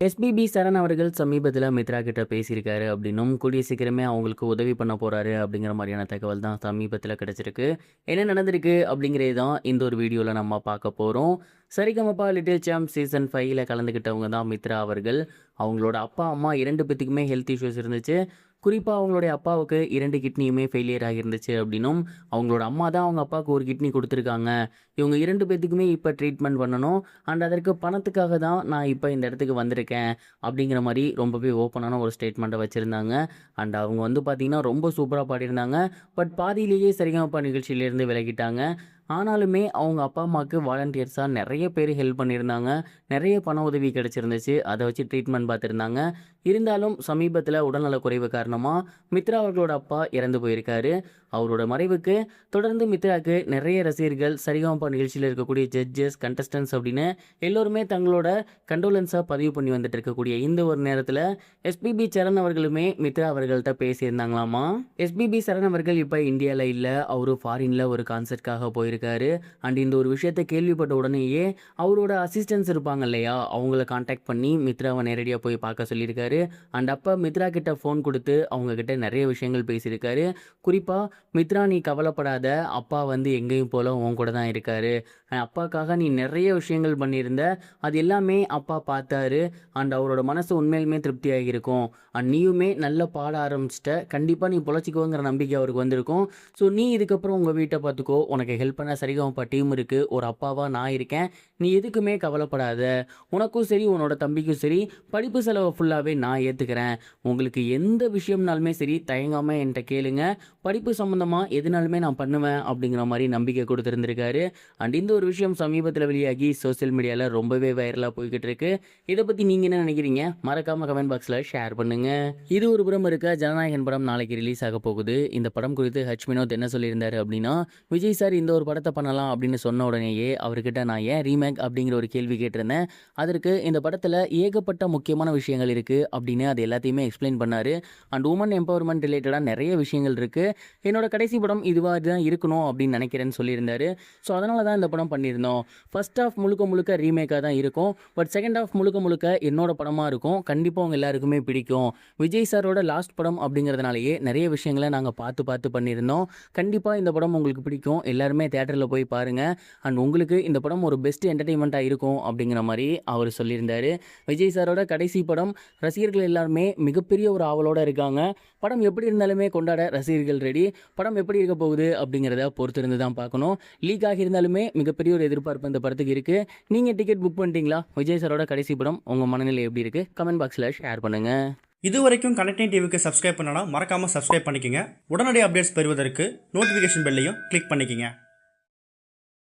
SPB சரண் அவர்கள் சமீபத்தில மித்ரா கிட்ட பேசியிருக்காரு அப்படின்னும், கூடிய சீக்கிரமே அவங்களுக்கு உதவி பண்ண போறாரு அப்படிங்கிற மாரியான தகவல் தான் சமீபத்தில கிடைச்சிருக்கு. என்ன நடந்திருக்கு அப்படிங்கிறது தான் இந்த ஒரு வீடியோல நம்ம பார்க்க போறோம். சரிகமபா லிட்டில் சாம்ப் சீசன் 5ல கலந்துக்கிட்டவங்க தான் மித்ரா அவர்கள். அவங்களோட அப்பா, அம்மா 2 பேத்துக்குமே ஹெல்த் இஷ்யூஸ் இருந்துச்சு. குறிப்பா அவங்களுடைய அப்பாவுக்கு 2 கிட்னியுமே ஃபெயிலியர் ஆகியிருந்துச்சு அப்படின்னும், அவங்களோட அம்மா தான் அவங்க அப்பாவுக்கு 1 கிட்னி குடுத்துருக்காங்க. இவங்க 2 பேத்துக்குமே இப்ப ட்ரீட்மெண்ட் பண்ணணும். அதற்கு பணத்துக்காக தான் நான் இப்ப இந்த இடத்துக்கு வந்திருக்கேன். அப்படிங்கிற மாரி ரொம்பவே ஓப்பனான ஒரு ஸ்டேட்மெண்ட்ட வச்சிருந்தாங்க. அவங்க வந்து பார்த்தீங்கன்னா, ரொம்ப சூப்பரா பாடியிருந்தாங்க. பட் பாதியிலேயே சரிகமபா நிகழ்ச்சியிலேருந்து விலகிட்டாங்க. ஆனாலுமே அவங்க அப்பா, அம்மாவுக்கு வாலண்டியர்ஸா நெறைய பேர் ஹெல்ப் பண்ணியிருந்தாங்க. நெறைய பண உதவி கிடைச்சிருந்துச்சு. அத வச்சு ட்ரீட்மெண்ட் பார்த்துருந்தாங்க. இருந்தாலும் சமீபத்தில உடல்நலக் குறைவு காரணமா மித்ரா அவர்களோட அப்பா இறந்து போயிருக்காரு. அவரோட மறைவுக்கு தொடர்ந்து மித்ராக்கு நெறைய ரசிகர்கள், சரிகமபா நிகழ்ச்சியில இருக்கக்கூடிய ஜட்ஜஸ், கண்டஸ்டன்ட்ஸ் அப்படின்னு எல்லோருமே தங்களோட கண்டோலன்ஸா பதிவு பண்ணி வந்துட்டு இருக்கக்கூடிய இந்த ஒரு நேரத்தில, எஸ்பிபி சரண் அவர்களுமே மித்ரா அவர்கள்ட்ட பேசியிருந்தாங்களாமா. எஸ்பிபி சரண் அவர்கள் இப்ப இந்தியால இல்ல. அவரு ஃபாரின்ல ஒரு கான்சர்ட்காக போயிருக்காரு. இந்த ஒரு விஷயத்த கேள்விப்பட்ட உடனேயே அவரோட அசிஸ்டன்ட்ஸ் இருப்பாங்க இல்லையா? அவங்கள கான்டாக்ட் பண்ணி மித்ராவ நேரடியா போய் பார்க்க சொல்லியிருக்காரு. அப்ப மித்ரா கிட்ட ஃபோன் குடுத்து அவங்க கிட்ட நெறைய விஷயங்கள் பேசியிருக்காரு. குறிப்பா, "மித்ரா நீ கவலைப்படாத. அப்பா வந்து எங்கேயும் போல உன் கூட தான் இருக்காரு. அப்பாக்காக நீ நெறைய விஷயங்கள் பண்ணியிருந்த. அது எல்லாமே அப்பா பார்த்தாரு. அவரோட மனசு உண்மையிலுமே திருப்தியாகி இருக்கும். நீயுமே நல்லா பாட ஆரம்பிச்சுட்ட. கண்டிப்பா நீ பொழச்சுக்குவங்கிற நம்பிக்கை அவருக்கு வந்திருக்கும். ஸோ நீ இதுக்கப்புறம் உங்க வீட்ட பார்த்துக்கோ. உனக்கு ஹெல்ப் பண்ண சரிகமபா டீம் இருக்கு. ஒரு அப்பாவா நான் இருக்கேன். நீ எதுக்குமே கவலைப்படாத. உனக்கும் சரி, உன்னோட தம்பிக்கும் சரி, படிப்பு செலவ ஃபுல்லாவே நான் ஏத்துக்கிறேன். உங்களுக்கு எந்த விஷயம்னாலுமே சரி, தயங்காம என்ட்ட கேளுங்க. படிப்பு சம்மந்தமா எதுனாலுமே நான் பண்ணுவேன்." அப்படிங்கிற மாரி நம்பிக்கை குடுத்திருந்திருக்காரு. இந்த ஒரு விஷயம் சமீபத்தில வெளியாகி சோசியல் மீடியால ரொம்பவே வைரலா போய்க்கிட்டு இருக்கு. இத பத்தி நீங்க என்ன நினைக்கிறீங்க? மறக்காம கமெண்ட் பாக்ஸ்ல ஷேர் பண்ணுங்க. இது ஒரு புறம் இருக்க, ஜனநாயகன் படம் நாளைக்கு ரிலீஸ் ஆக போகுது. இந்த படம் குறித்து வினோத் என்ன சொல்லியிருந்தாரு அப்படின்னா, விஜய் சார் இந்த ஒரு படத்த பண்ணலாம் அப்படின்னு சொன்ன உடனேயே அவர்கிட்ட நான் ஏன் ரீமேக் அப்படிங்கிற ஒரு கேள்வி கேட்டிருந்தேன். அதற்கு இந்த படத்துல ஏகப்பட்ட முக்கியமான விஷயங்கள் இருக்கு அப்படின்னு அது எல்லாத்தையுமே எக்ஸ்பிளைன் பண்ணாரு. உமன் எம்பவர்மெண்ட் ரிலேட்டடா நெறைய விஷயங்கள் இருக்கு. என்னோட கடைசி படம் இதுவா தான் இருக்கணும் அப்படின்னு நினைக்கிறேன்னு சொல்லியிருந்தாரு. ஸோ அதனால தான் இந்த படம் பண்ணியிருந்தோம். ஃபர்ஸ்ட் ஹாஃப் முழுக்க முழுக்க ரீமேக்கா தான் இருக்கும். பட் செகண்ட் ஹாஃப் முழுக்க முழுக்க என்னோட படமா இருக்கும். கண்டிப்பா உங்க எல்லாருக்குமே பிடிக்கும். விஜய் சாரோட லாஸ்ட் படம் அப்படிங்கிறதுனாலேயே நிறைய விஷயங்கள நாங்க பார்த்து பார்த்து பண்ணியிருந்தோம். கண்டிப்பா இந்த படம் உங்களுக்கு பிடிக்கும். எல்லாருமே தியேட்டர்ல போய் பாருங்க. உங்களுக்கு இந்த படம் ஒரு பெஸ்ட் என்டர்டெயின்மெண்ட்டா இருக்கும் அப்படிங்கிற மாரி அவர் சொல்லியிருந்தாரு. விஜய் சாரோட கடைசி படம் ரசிகர்கள் எல்லாருமே மிகப்பெரிய ஒரு ஆவலோட இருக்காங்க. படம் எப்படி இருந்தாலுமே கொண்டாட ரசிகர்கள் ரெடி. படம் எப்படி இருக்க போகுது அப்படிங்கிறத பொறுத்திருந்து தான் பார்க்கணும். லீக் ஆகியிருந்தாலுமே மிகப்பெரிய ஒரு எதிர்பார்ப்பு இந்த படத்துக்கு இருக்கு. நீங்க டிக்கெட் புக் பண்ணிட்டீங்களா? விஜய் சாரோட கடைசி படம் உங்க மனநிலை எப்படி இருக்கு? கமெண்ட் பாக்ஸ்ல ஷேர் பண்ணுங்க. இதுவரைக்கும் கனெக்டிங் டிவிக்கு சப்ஸ்கிரைப் பண்ணனா மறக்காம சப்ஸ்கிரைப் பண்ணிக்கங்க. உடனடி அப்டேட்ஸ் பெறுவதற்கு நோட்டிஃபிகேஷன் பெல்லையும் கிளிக் பண்ணிக்கங்க.